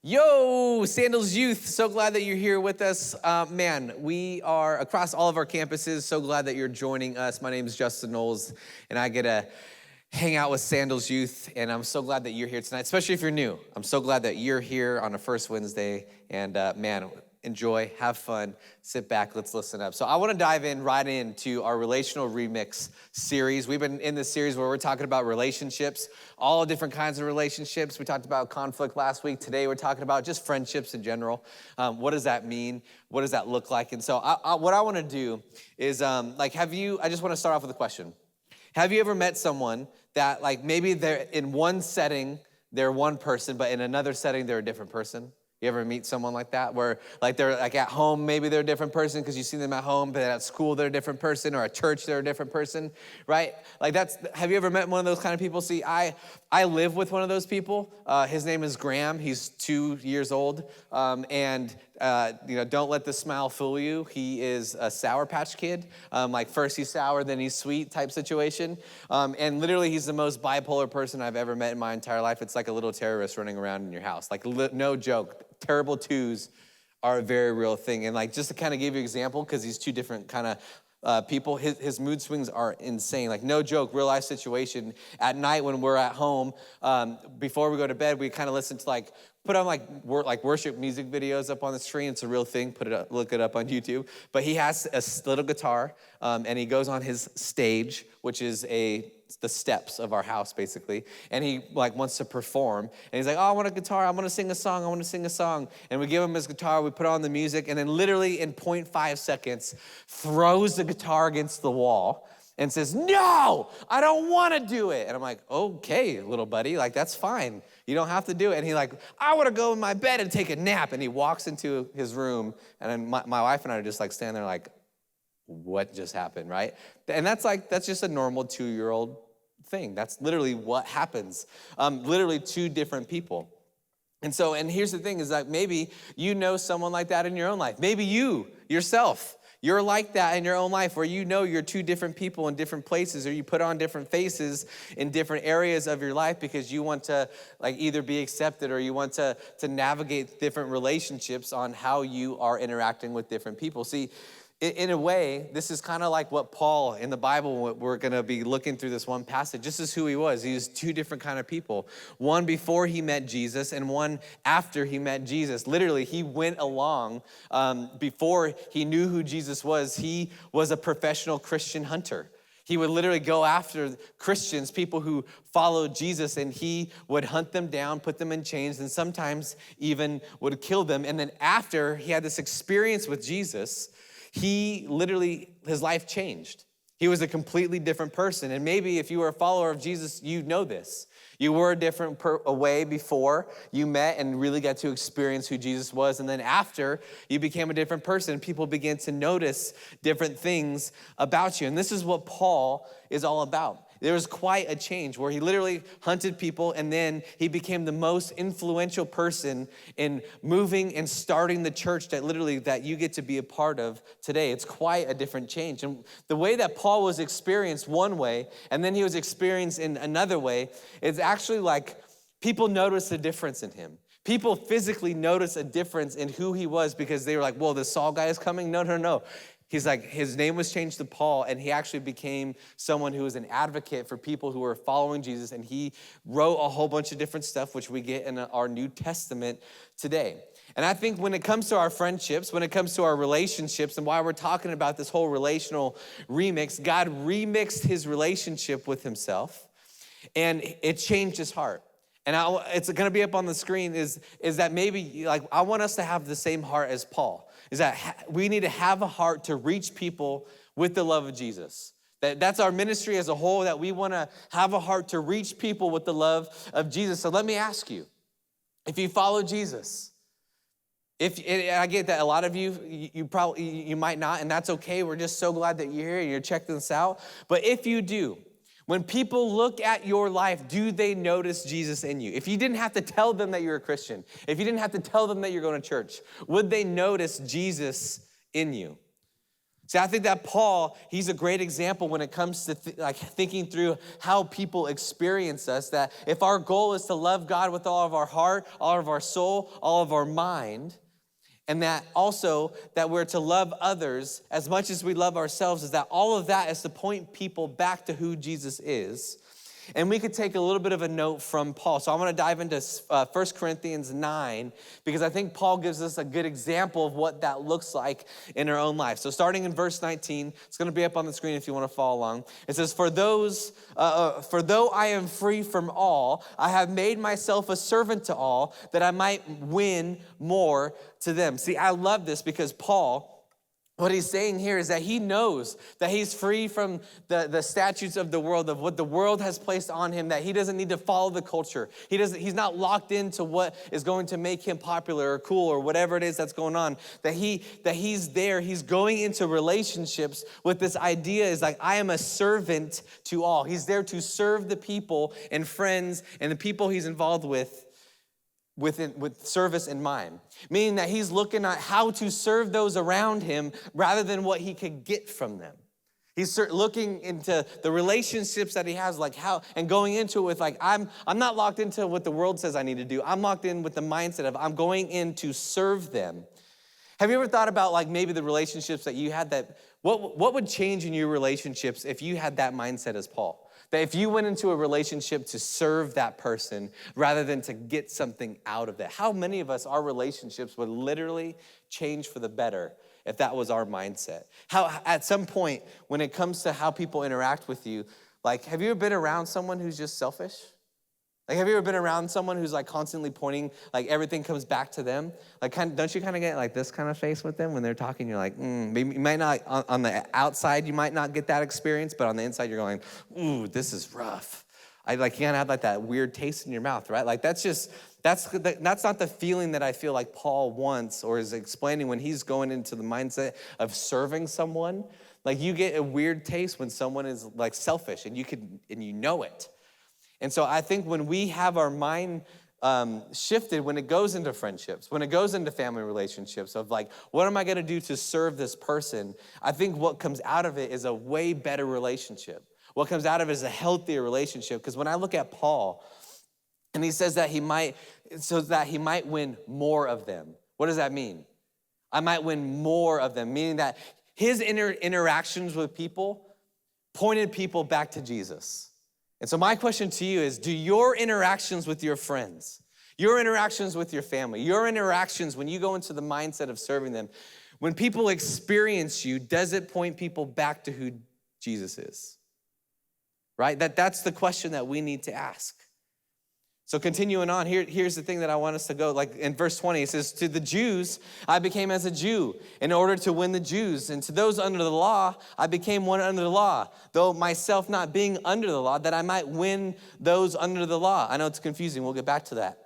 Yo, Sandals Youth, so glad that you're here with us. Man, we are across all of our campuses, so glad that you're joining us. My name is Justin Knowles, and I get to hang out with Sandals Youth, and I'm so glad that you're here tonight, especially if you're new. I'm so glad that you're here on a first Wednesday, and man, enjoy, have fun, sit back, let's listen up. So I want to dive right into our Relational Remix series. We've been in this series where we're talking about relationships, all different kinds of relationships. We talked about conflict last week. Today we're talking about just friendships in general. What does that mean? What does that look like? And so what I want to do is, I just want to start off with a question. Have you ever met someone that maybe they're in one setting, they're one person, but in another setting, they're a different person? You ever meet someone like that where they're at home, maybe they're a different person because you see them at home, but at school they're a different person, or at church they're a different person, right? Have you ever met one of those kind of people? See, I live with one of those people. His name is Graham. He's 2 years old. Don't let the smile fool you. He is a Sour Patch Kid. First he's sour, then he's sweet type situation. And literally he's the most bipolar person I've ever met in my entire life. It's like a little terrorist running around in your house. No joke. Terrible twos are a very real thing. And just to kind of give you an example, because he's two different kind of people, his mood swings are insane. No joke, real life situation. At night when we're at home, before we go to bed, we kind of listen to put on worship music videos up on the screen. It's a real thing. Look it up on YouTube. But he has a little guitar, and he goes on his stage, which is the steps of our house, basically. And he wants to perform. And he's like, oh, I want a guitar. I want to sing a song. And we give him his guitar. We put on the music. And then literally in 0.5 seconds, throws the guitar against the wall and says, no, I don't want to do it. And I'm like, okay, little buddy, that's fine. You don't have to do it. And I want to go in my bed and take a nap. And he walks into his room. And then my wife and I are just standing there what just happened, right? And that's just a normal 2-year-old thing. That's literally what happens. Literally two different people. And here's the thing is maybe you know someone like that in your own life. Maybe you, yourself, you're like that in your own life where you're two different people in different places, or you put on different faces in different areas of your life because you want to either be accepted or you want to navigate different relationships on how you are interacting with different people. See, in a way, this is kind of like what Paul in the Bible, we're going to be looking through this one passage. This is who he was. He was two different kind of people. One before he met Jesus and one after he met Jesus. Literally, he went along before he knew who Jesus was. He was a professional Christian hunter. He would literally go after Christians, people who followed Jesus, and he would hunt them down, put them in chains, and sometimes even would kill them. And then after he had this experience with Jesus, his life changed. He was a completely different person. And maybe if you were a follower of Jesus, you know this. You were a different way before you met and really got to experience who Jesus was. And then after you became a different person, people began to notice different things about you. And this is what Paul is all about. There was quite a change where he literally hunted people, and then he became the most influential person in moving and starting the church that you get to be a part of today. It's quite a different change. And the way that Paul was experienced one way, and then he was experienced in another way, it's actually people noticed a difference in him. People physically noticed a difference in who he was because they were like, whoa, the Saul guy is coming? No. He's his name was changed to Paul, and he actually became someone who was an advocate for people who were following Jesus, and he wrote a whole bunch of different stuff, which we get in our New Testament today. And I think when it comes to our friendships, when it comes to our relationships, and why we're talking about this whole relational remix, God remixed his relationship with himself, and it changed his heart. And it's going to be up on the screen is that maybe I want us to have the same heart as Paul. Is that we need to have a heart to reach people with the love of Jesus. That's our ministry as a whole, that we want to have a heart to reach people with the love of Jesus. So let me ask you, if you follow Jesus, I get that a lot of you might not, and that's okay. We're just so glad that you're here and you're checking this out. But if you do, when people look at your life, do they notice Jesus in you? If you didn't have to tell them that you're a Christian, if you didn't have to tell them that you're going to church, would they notice Jesus in you? See, I think that Paul, he's a great example when it comes to thinking through how people experience us, that if our goal is to love God with all of our heart, all of our soul, all of our mind, and that also that we're to love others as much as we love ourselves, is that all of that is to point people back to who Jesus is. And we could take a little bit of a note from Paul. So I want to dive into 1 Corinthians 9, because I think Paul gives us a good example of what that looks like in our own life. So starting in verse 19, it's going to be up on the screen if you want to follow along. It says, for though I am free from all, I have made myself a servant to all, that I might win more to them. See, I love this because Paul, what he's saying here is that he knows that he's free from the statutes of the world, of what the world has placed on him, that he doesn't need to follow the culture. He's not locked into what is going to make him popular or cool or whatever it is that's going on. That he's there, he's going into relationships with this idea is like, I am a servant to all. He's there to serve the people and friends and the people he's involved with service in mind, meaning that he's looking at how to serve those around him rather than what he could get from them. He's looking into the relationships that he has, like how, and going into it with like, I'm not locked into what the world says I need to do. I'm locked in with the mindset of I'm going in to serve them. Have you ever thought about like maybe the relationships that you had, that what would change in your relationships if you had that mindset as Paul? That if you went into a relationship to serve that person rather than to get something out of that. How many of us, our relationships would literally change for the better if that was our mindset? How at some point when it comes to how people interact with you, like have you ever been around someone who's just selfish? Like have you ever been around someone who's like constantly pointing, like everything comes back to them? Like don't you kind of get like this kind of face with them when they're talking? You're like, maybe you might not, on the outside, you might not get that experience, but on the inside you're going, ooh, this is rough. You can't have like that weird taste in your mouth, right? Like that's not the feeling that I feel like Paul wants or is explaining when he's going into the mindset of serving someone. Like you get a weird taste when someone is like selfish and you know it. And so I think when we have our mind shifted, when it goes into friendships, when it goes into family relationships of like, what am I going to do to serve this person? I think what comes out of it is a way better relationship. What comes out of it is a healthier relationship. Because when I look at Paul, and he says that he might win more of them. What does that mean? I might win more of them, meaning that his interactions with people pointed people back to Jesus. And so my question to you is, do your interactions with your friends, your interactions with your family, your interactions when you go into the mindset of serving them, when people experience you, does it point people back to who Jesus is? Right? That's the question that we need to ask. So continuing on, here's the thing that I want us to go, like in verse 20, it says, to the Jews, I became as a Jew in order to win the Jews. And to those under the law, I became one under the law, though myself not being under the law, that I might win those under the law. I know it's confusing. We'll get back to that.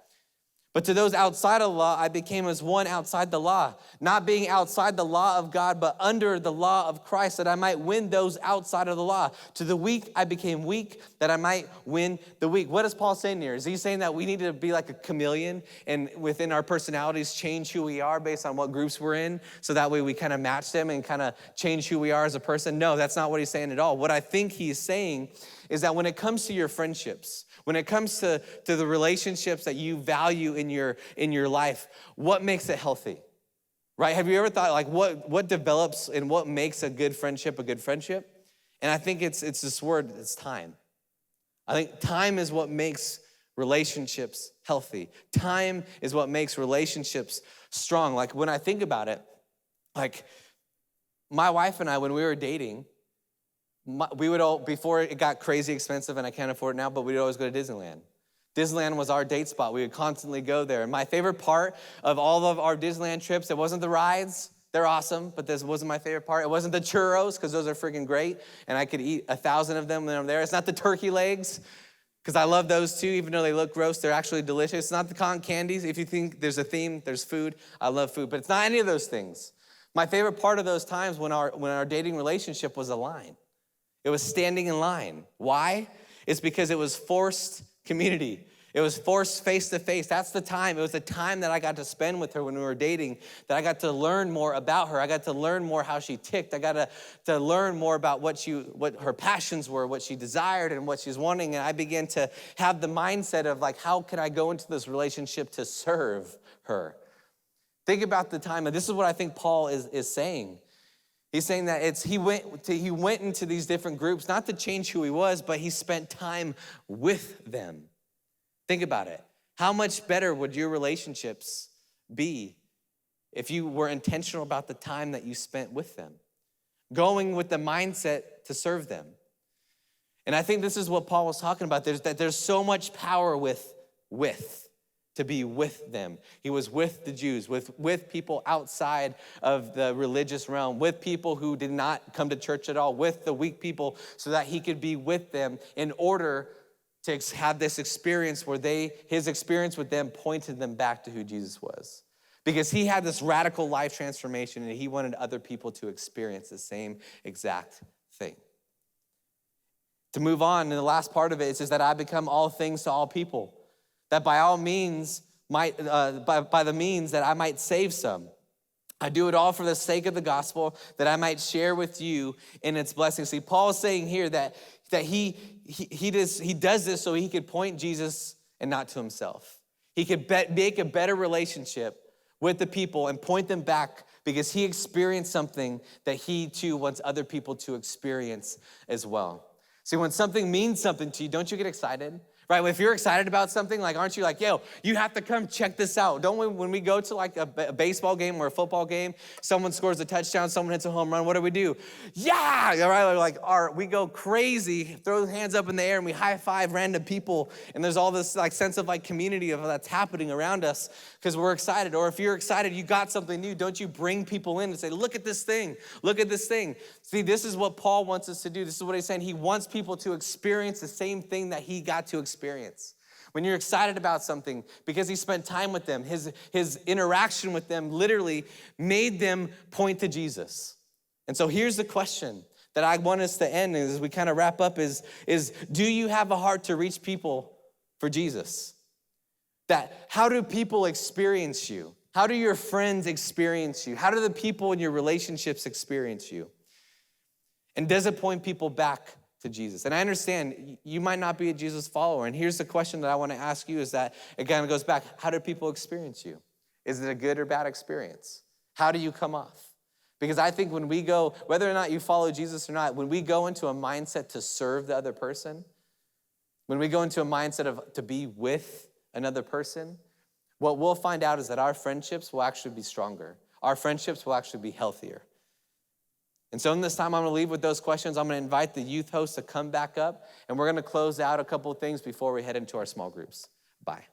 But to those outside of the law, I became as one outside the law, not being outside the law of God, but under the law of Christ, that I might win those outside of the law. To the weak, I became weak, that I might win the weak. What is Paul saying here? Is he saying that we need to be like a chameleon and within our personalities change who we are based on what groups we're in, so that way we kind of match them and kind of change who we are as a person? No, that's not what he's saying at all. What I think he's saying is that when it comes to your friendships, when it comes to the relationships that you value in your life, what makes it healthy? Right? Have you ever thought like what develops and what makes a good friendship a good friendship? And I think it's this word, it's time. I think time is what makes relationships healthy. Time is what makes relationships strong. Like when I think about it, like my wife and I, when we were dating, we would all, before it got crazy expensive and I can't afford it now, but we'd always go to Disneyland. Disneyland was our date spot. We would constantly go there. And my favorite part of all of our Disneyland trips, it wasn't the rides. They're awesome, but this wasn't my favorite part. It wasn't the churros, because those are freaking great, and I could eat 1,000 of them when I'm there. It's not the turkey legs, because I love those too, even though they look gross, they're actually delicious. It's not the cotton candies. If you think there's a theme, there's food. I love food, but it's not any of those things. My favorite part of those times when our dating relationship was a line. It was standing in line. Why? It's because it was forced community. It was forced face to face. That's the time. It was the time that I got to spend with her when we were dating, that I got to learn more about her. I got to learn more how she ticked. I got to learn more about what her passions were, what she desired and what she's wanting. And I began to have the mindset of like, how can I go into this relationship to serve her? Think about the time, and this is what I think Paul is saying. He's saying that he went into these different groups, not to change who he was, but he spent time with them. Think about it. How much better would your relationships be if you were intentional about the time that you spent with them? Going with the mindset to serve them. And I think this is what Paul was talking about. There's so much power with. To be with them. He was with the Jews, with people outside of the religious realm, with people who did not come to church at all, with the weak people, so that he could be with them in order to have this experience where his experience with them pointed them back to who Jesus was. Because he had this radical life transformation and he wanted other people to experience the same exact thing. To move on, and the last part of it is that I become all things to all people. That by all means, by the means that I might save some. I do it all for the sake of the gospel, that I might share with you in its blessings. See, Paul is saying here that he does this so he could point Jesus and not to himself. He could make a better relationship with the people and point them back because he experienced something that he too wants other people to experience as well. See, when something means something to you, don't you get excited? Right, if you're excited about something, like, aren't you like, yo, you have to come check this out. Don't we, when we go to like a baseball game or a football game, someone scores a touchdown, someone hits a home run, what do? Yeah, right, we go crazy, throw hands up in the air, and we high five random people, and there's all this like sense of like community of that's happening around us because we're excited. Or if you're excited, you got something new, don't you bring people in and say, look at this thing, look at this thing. See, this is what Paul wants us to do. This is what he's saying. He wants people to experience the same thing that he got to experience. When you're excited about something, because he spent time with them, his interaction with them literally made them point to Jesus. And so here's the question that I want us to end as we kind of wrap up is do you have a heart to reach people for Jesus? That how do people experience you? How do your friends experience you? How do the people in your relationships experience you? And does it point people back to Jesus? And I understand you might not be a Jesus follower. And here's the question that I want to ask you is that, again, it goes back, how do people experience you? Is it a good or bad experience? How do you come off? Because I think when we go, whether or not you follow Jesus or not, when we go into a mindset to serve the other person, when we go into a mindset of to be with another person, what we'll find out is that our friendships will actually be stronger. Our friendships will actually be healthier. And so in this time, I'm going to leave with those questions. I'm going to invite the youth host to come back up, and we're going to close out a couple of things before we head into our small groups. Bye.